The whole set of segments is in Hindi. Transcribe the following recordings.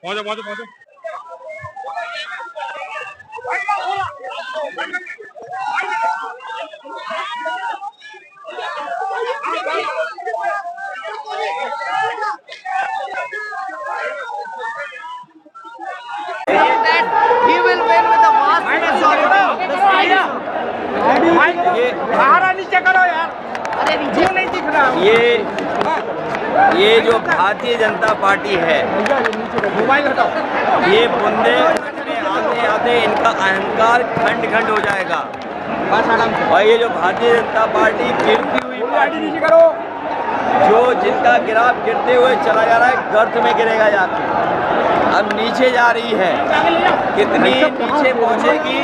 पहुंचो पहुंचो पहुंचो। ये जो भारतीय जनता पार्टी है, ये बुंदेलखंड में आते आते इनका अहंकार खंड खंड हो जाएगा। और ये जो भारतीय जनता पार्टी गिरती हुई पार्टी, जो जिनका गिराव गिरते हुए चला जा रहा है, गर्त में गिरेगा जाके, अब नीचे जा रही है। कितनी नीचे पहुंचेगी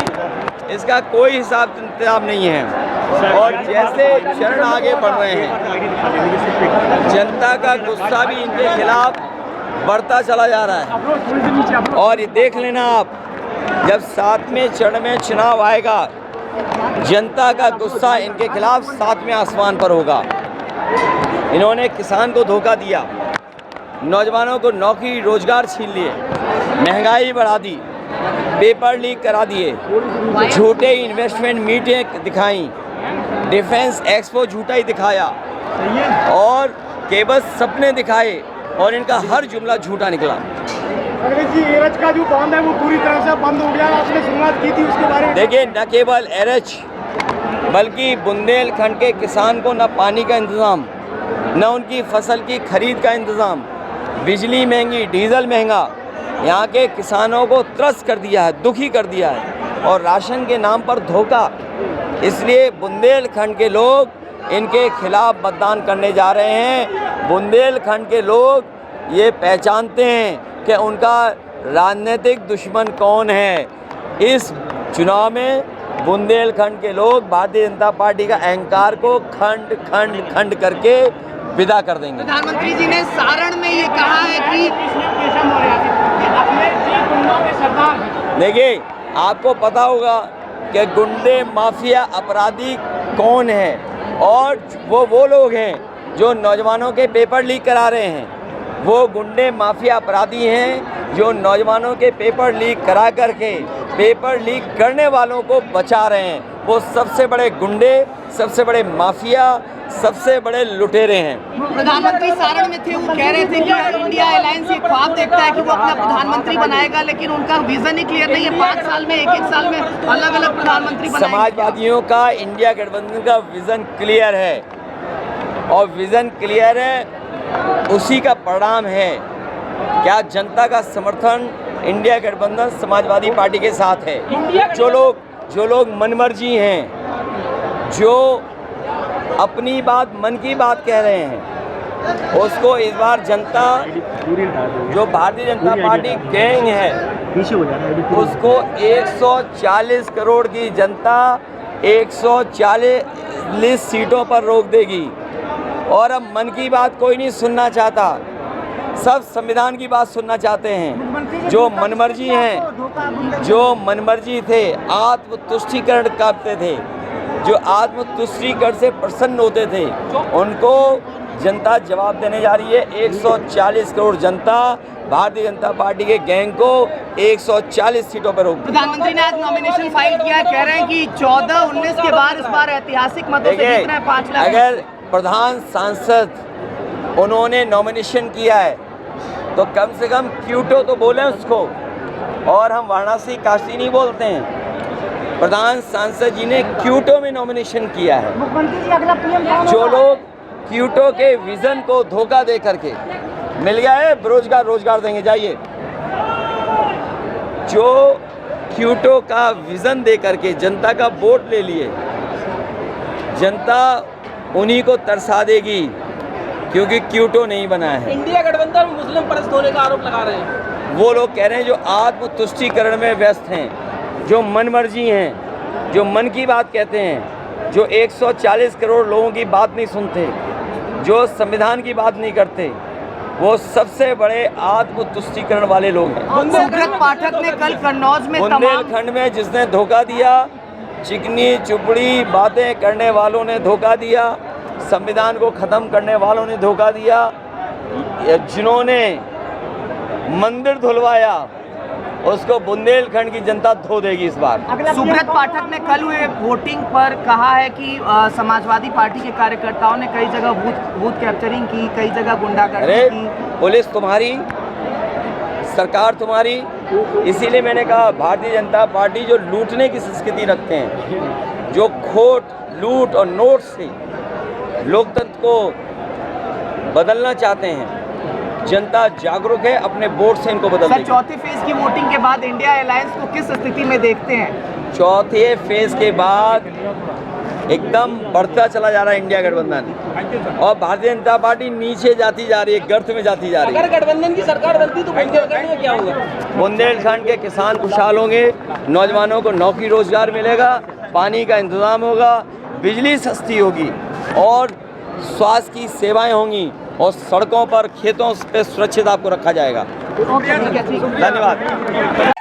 इसका कोई हिसाब किताब नहीं है। और जैसे चरण आगे बढ़ रहे हैं, जनता का गुस्सा भी इनके खिलाफ बढ़ता चला जा रहा है। और ये देख लेना आप, जब 7वें चरण में चुनाव आएगा, जनता का गुस्सा इनके खिलाफ 7वें आसमान पर होगा। इन्होंने किसान को धोखा दिया, नौजवानों को नौकरी रोजगार छीन लिए, महंगाई बढ़ा दी, पेपर लीक करा दिए, झूठे इन्वेस्टमेंट मीटिंग दिखाई, डिफेंस एक्सपो झूठा ही दिखाया, और केवल सपने दिखाए, और इनका हर जुमला झूठा निकला। जी, एरच का जो बांध है वो पूरी तरह से बंद हो गया, आपने शुरुआत की थी उसके बारे में। देखिए, न केवल एरच बल्कि बुंदेलखंड के किसान को न पानी का इंतज़ाम, न उनकी फसल की खरीद का इंतज़ाम, बिजली महंगी, डीजल महंगा, यहाँ के किसानों को त्रस्त कर दिया है, दुखी कर दिया है, और राशन के नाम पर धोखा। इसलिए बुंदेलखंड के लोग इनके खिलाफ मतदान करने जा रहे हैं। बुंदेलखंड के लोग ये पहचानते हैं कि उनका राजनीतिक दुश्मन कौन है। इस चुनाव में बुंदेलखंड के लोग भारतीय जनता पार्टी का अहंकार को खंड खंड खंड करके विदा कर देंगे। प्रधानमंत्री जी ने सारण में ये कहा है कि देखिए, आपको पता होगा कि गुंडे, माफिया, अपराधी कौन है, और वो लोग हैं जो नौजवानों के पेपर लीक करा रहे हैं। वो गुंडे, माफिया, अपराधी हैं जो नौजवानों के पेपर लीक करा करके पेपर लीक करने वालों को बचा रहे हैं। वो सबसे बड़े गुंडे, सबसे बड़े माफिया, सबसे बड़े लुटेरे हैं। प्रधानमंत्री सारण में थे, वो कह रहे थे कि इंडिया अलायंस ये ख्वाब देखता है कि वो अपना प्रधानमंत्री बनाएगा, लेकिन उनका विजन ही क्लियर नहीं है। 5 साल में, एक साल में अलग अलग प्रधानमंत्री बनाएंगे। समाजवादियों का इंडिया गठबंधन का विजन क्लियर है, और विजन क्लियर है, उसी का परिणाम है। क्या जनता का समर्थन इंडिया गठबंधन समाजवादी पार्टी के साथ है। जो लोग मनमर्जी हैं, जो अपनी बात, मन की बात कह रहे हैं, उसको इस बार जनता, जो भारतीय जनता पार्टी गैंग है, उसको 140 करोड़ की जनता 140 सीटों पर रोक देगी। और अब मन की बात कोई नहीं सुनना चाहता, सब संविधान की बात सुनना चाहते हैं। जो मनमर्जी हैं, जो मनमर्जी थे, आत्मतुष्टिकरण करते थे, जो आत्मतुष्टिकरण से प्रसन्न होते थे, उनको जनता जवाब देने जा रही है। 140 करोड़ जनता भारतीय जनता पार्टी के गैंग को 140 सीटों पर रोक। प्रधानमंत्री ने आज नॉमिनेशन फाइल किया, कह रहे हैं कि 14-19 के बाद इस बार ऐतिहासिक मतों से जीतना है 5 लाख। अगर प्रधान सांसद उन्होंने नॉमिनेशन किया है तो कम से कम क्यूटो तो बोले उसको, और हम वाराणसी काशी नहीं बोलते हैं। प्रधान सांसद जी ने क्यूटो में नॉमिनेशन किया है। जो लोग क्यूटो के विजन को धोखा दे करके, मिल गया है रोजगार देंगे, जाइए। जो क्यूटो का विजन दे करके जनता का वोट ले लिए, जनता उन्हीं को तरसा देगी, क्योंकि क्यूटो नहीं बना है। इंडिया गठबंधन में मुस्लिम परस्त होने का आरोप लगा रहे हैं। वो लोग कह रहे हैं जो आत्मतुष्टिकरण में व्यस्त हैं, जो मनमर्जी हैं, जो मन की बात कहते हैं, जो 140 करोड़ लोगों की बात नहीं सुनते, जो संविधान की बात नहीं करते, वो सबसे बड़े आत्म तुष्टीकरण वाले लोग हैं। सुब्रत पाठक ने कल कन्नौज में तमाम बुंदेलखंड में जिसने धोखा दिया, चिकनी चुपड़ी बातें करने वालों ने धोखा दिया, संविधान को ख़त्म करने वालों ने धोखा दिया, जिन्होंने मंदिर धुलवाया उसको बुंदेलखंड की जनता धो देगी इस बार। सुब्रत पाठक ने कल हुए वोटिंग पर कहा है कि समाजवादी पार्टी के कार्यकर्ताओं ने कई जगह बूथ कैप्चरिंग की, कई जगह गुंडागर्दी अरे की। पुलिस तुम्हारी, सरकार तुम्हारी, इसीलिए मैंने कहा भारतीय जनता पार्टी जो लूटने की संस्कृति रखते हैं, जो खोट लूट और नोट से लोकतंत्र को बदलना चाहते हैं, जनता जागरूक है, अपने वोट से इनको बदल सर, देगी। चौथे फेज की वोटिंग के बाद इंडिया अलायंस को किस स्थिति में देखते हैं? चौथे फेज के बाद एकदम बढ़ता चला जा रहा है इंडिया गठबंधन, और भारतीय जनता पार्टी नीचे जाती जा रही है, गर्त में जाती जा रही है। अगर गठबंधन की सरकार बनती तो बुंदेलखंड में क्या होगा? बुंदेलखंड के किसान खुशहाल होंगे, नौजवानों को नौकरी रोजगार मिलेगा, पानी का इंतजाम होगा, बिजली सस्ती होगी और स्वास्थ्य की सेवाएं होंगी और सड़कों पर खेतों पे सुरक्षित आपको रखा जाएगा। ठीक है, ठीक है। धन्यवाद।